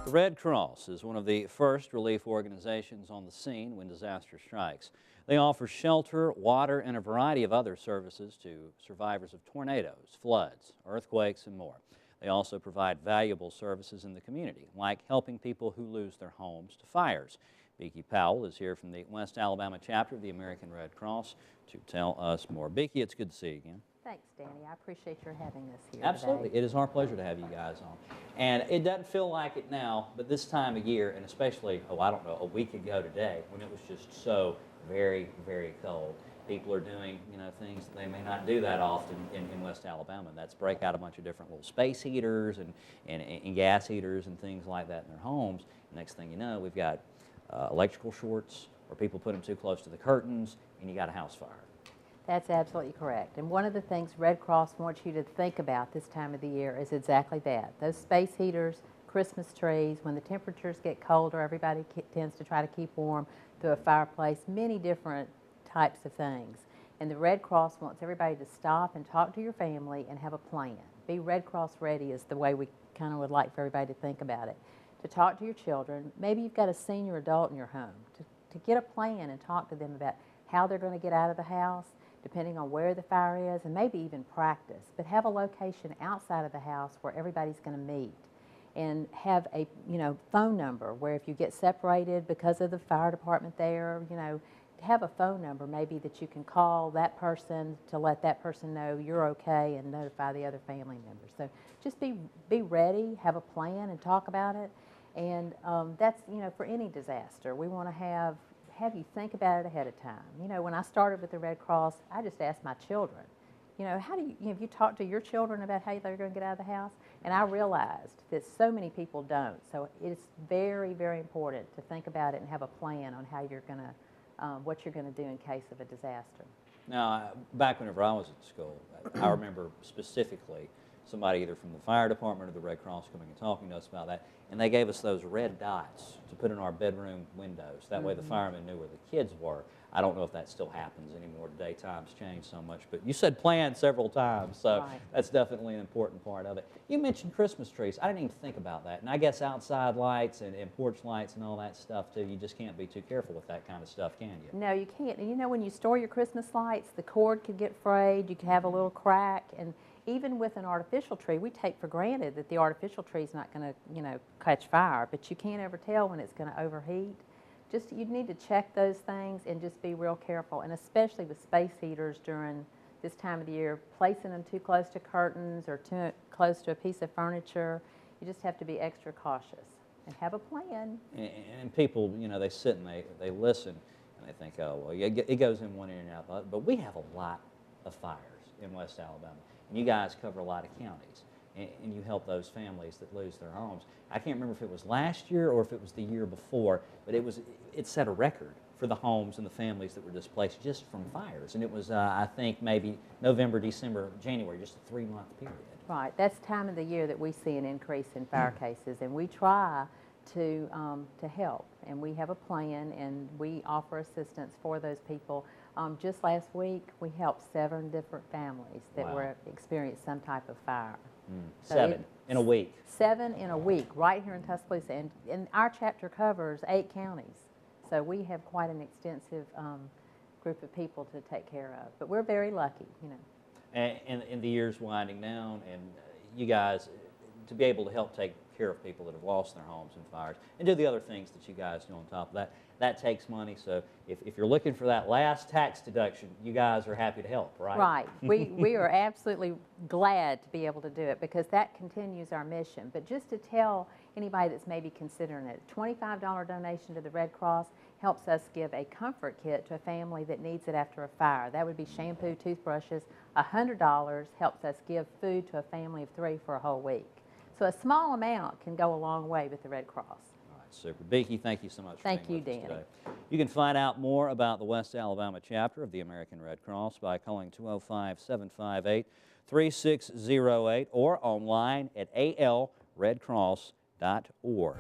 The Red Cross is one of the first relief organizations on the scene when disaster strikes. They offer shelter, water, and a variety of other services to survivors of tornadoes, floods, earthquakes, and more. They also provide valuable services in the community, like helping people who lose their homes to fires. Becky Powell is here from the West Alabama chapter of the American Red Cross to tell us more. Becky, it's good to see you again. Thanks, Danny. I appreciate your having us here Absolutely. today. It is our pleasure to have you guys on. And it doesn't feel like it now, but this time of year, and especially, I don't know, a week ago today, when it was just so very, very cold, people are doing, things that they may not do that often in West Alabama. That's break out a bunch of different little space heaters and gas heaters and things like that in their homes. Next thing you know, we've got electrical shorts, where people put them too close to the curtains, and you got a house fire. That's absolutely correct. And one of the things Red Cross wants you to think about this time of the year is exactly that. Those space heaters, Christmas trees, when the temperatures get colder, everybody tends to try to keep warm through a fireplace, many different types of things. And the Red Cross wants everybody to stop and talk to your family and have a plan. Be Red Cross ready is the way we kind of would like for everybody to think about it. To talk to your children, maybe you've got a senior adult in your home, to get a plan and talk to them about how they're going to get out of the house, depending on where the fire is, and maybe even practice. But have a location outside of the house where everybody's going to meet, and have a phone number where if you get separated because of the fire department there, have a phone number maybe that you can call that person to let that person know you're okay and notify the other family members. So just be ready, have a plan, and talk about it. And that's for any disaster, we want to have you think about it ahead of time. When I started with the Red Cross, I just asked my children, how do have you talked to your children about how they're going to get out of the house? And I realized that so many people don't. So it's very, very important to think about it and have a plan on how you're going to, what you're going to do in case of a disaster. Now, back whenever I was at school, I remember specifically somebody either from the fire department or the Red Cross coming and talking to us about that, and they gave us those red dots to put in our bedroom windows. That way the firemen knew where the kids were. I don't know if that still happens anymore today. Times change so much, but you said plan several times, so Right. That's definitely an important part of it. You mentioned Christmas trees. I didn't even think about that, and I guess outside lights and porch lights and all that stuff too, you just can't be too careful with that kind of stuff, can you? No, you can't. And when you store your Christmas lights, the cord could get frayed, you could have a little crack, and even with an artificial tree, we take for granted that the artificial tree is not going to, catch fire, but you can't ever tell when it's going to overheat. You need to check those things and just be real careful, and especially with space heaters during this time of the year, placing them too close to curtains or too close to a piece of furniture. You just have to be extra cautious and have a plan. And people, they sit and they listen and they think, oh, well, it goes in one ear and out. But we have a lot of fires in West Alabama. And you guys cover a lot of counties, and you help those families that lose their homes. I can't remember if it was last year or if it was the year before, but it set a record for the homes and the families that were displaced just from fires. And it was, I think, maybe November, December, January, just a 3-month period. Right. That's the time of the year that we see an increase in fire cases, and we try to help. And we have a plan, and we offer assistance for those people. Just last week, we helped 7 different families that were experienced some type of fire. So 7 in a week. 7 in a week, right here in Tuscaloosa, and our chapter covers 8 counties. So we have quite an extensive group of people to take care of. But we're very lucky, And the year's winding down, and you guys, to be able to help take care of people that have lost their homes in fires and do the other things that you guys do on top of that, that takes money. So if you're looking for that last tax deduction, you guys are happy to help, right? Right. We are absolutely glad to be able to do it because that continues our mission. But just to tell anybody that's maybe considering it, a $25 donation to the Red Cross helps us give a comfort kit to a family that needs it after a fire. That would be shampoo, toothbrushes. $100 helps us give food to a family of 3 for a whole week. So a small amount can go a long way with the Red Cross. All right, super. Becky, thank you so much for being with us today. Thank you, Danny. You can find out more about the West Alabama chapter of the American Red Cross by calling 205-758-3608 or online at alredcross.org.